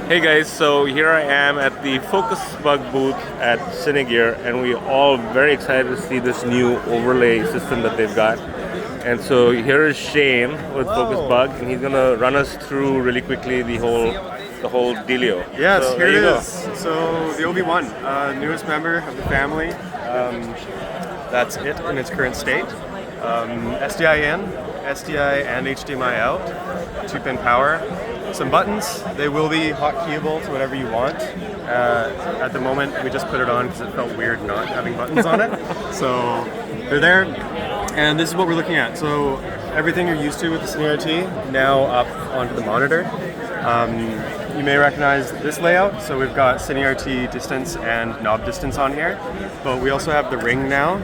Hey guys, so here I am at the Focusbug booth at Cinegear, and we all very excited to see this new overlay system that they've got. And so here is Shane with Focusbug, and he's gonna run us through really quickly the whole dealio. Yes, so here it is. So the OV1, newest member of the family. That's it in its current state. SDI in, SDI and HDMI out, 2-pin power. Some buttons, they will be hot keyable to whatever you want. At the moment, we just put it on because it felt weird not having buttons on it. So they're there, and this is what we're looking at. So everything you're used to with the CineRT, now up onto the monitor. You may recognize this layout. So we've got CineRT distance and knob distance on here, but we also have the ring now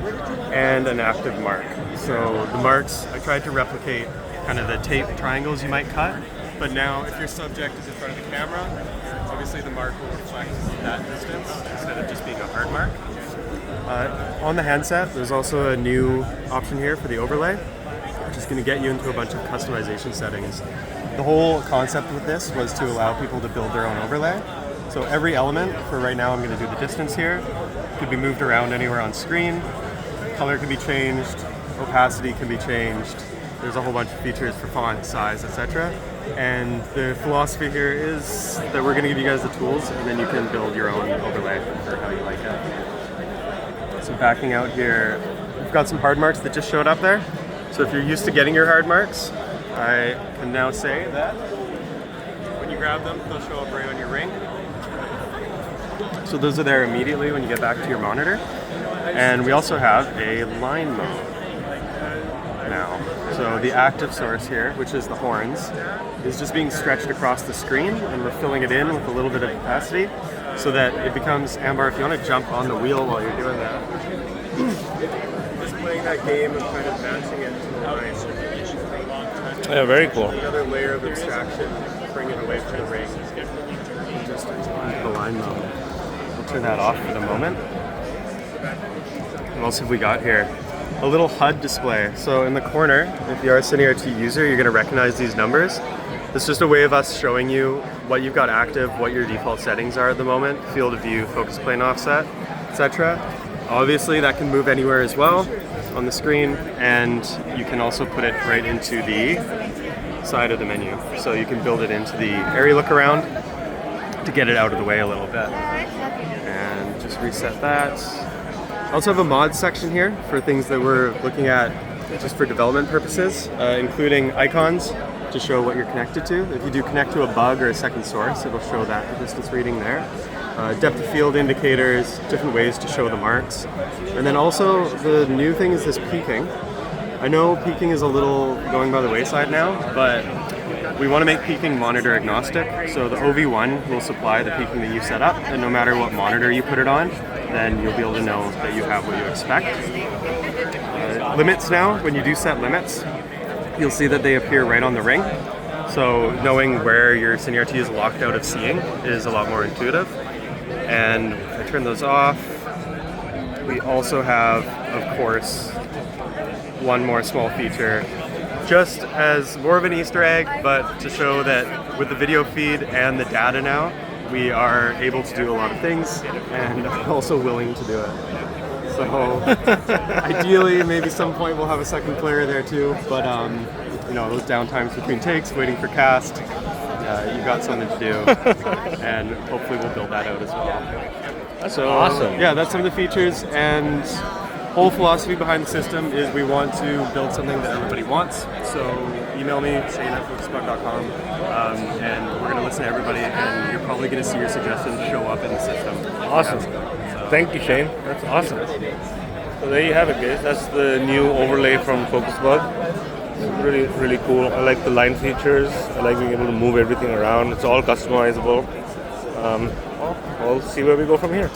and an active mark. So the marks, I tried to replicate kind of the tape triangles you might cut, but now if your subject is in front of the camera, obviously the mark will reflect that distance instead of just being a hard mark. On the handset, there's also a new option here for the overlay, which is going to get you into a bunch of customization settings. The whole concept with this was to allow people to build their own overlay. So every element, for right now I'm going to do the distance here, could be moved around anywhere on screen. Color can be changed, opacity can be changed. There's a whole bunch of features for font, size, etc. And the philosophy here is that we're going to give you guys the tools, and then you can build your own overlay for how you like it. So backing out here, we've got some hard marks that just showed up there. So if you're used to getting your hard marks, I can now say that when you grab them, they'll show up right on your ring. So those are there immediately when you get back to your monitor. And we also have a line mode now. So the active source here, which is the horns, is just being stretched across the screen, and we're filling it in with a little bit of opacity so that it becomes amber. If you want to jump on the wheel while you're doing that, just playing that game and kind of matching it to the line. Yeah, very cool. Another layer of abstraction, bring it away from the ring, just into the line mode. We'll turn that off for the moment. What else have we got here? A little HUD display. So in the corner, if you are a CineRT user, you're going to recognize these numbers. It's just a way of us showing you what you've got active, what your default settings are at the moment, field of view, focus plane offset, etc. Obviously that can move anywhere as well on the screen, and you can also put it right into the side of the menu. So you can build it into the area look around to get it out of the way a little bit. And just reset that. I also have a mods section here for things that we're looking at just for development purposes, including icons to show what you're connected to. If you do connect to a bug or a second source, it'll show that the distance reading there. Depth of field indicators, different ways to show the marks. And then also the new thing is this peaking. I know peaking is a little going by the wayside now, but we want to make peaking monitor agnostic. So the OV1 will supply the peaking that you set up, and no matter what monitor you put it on, then you'll be able to know that you have what you expect. Limits now, when you do set limits, you'll see that they appear right on the ring. So knowing where your CineRT is locked out of seeing is a lot more intuitive. And if I turn those off, we also have, of course, one more small feature, just as more of an Easter egg, but to show that with the video feed and the data now, we are able to do a lot of things, and also willing to do it. So ideally, maybe some point we'll have a second player there too, but you know, those downtimes between takes, waiting for cast, you've got something to do, and hopefully we'll build that out as well. That's awesome. Yeah, that's some of the features, and whole philosophy behind the system is we want to build something that everybody wants. So email me, shane@focusbug.com, and we're going to listen to everybody, and you're probably going to see your suggestions show up in the system. Awesome. Thank you, Shane. That's awesome. So there you have it, guys. That's the new overlay from Focusbug. It's really, really cool. I like the line features. I like being able to move everything around. It's all customizable. Well, we'll see where we go from here.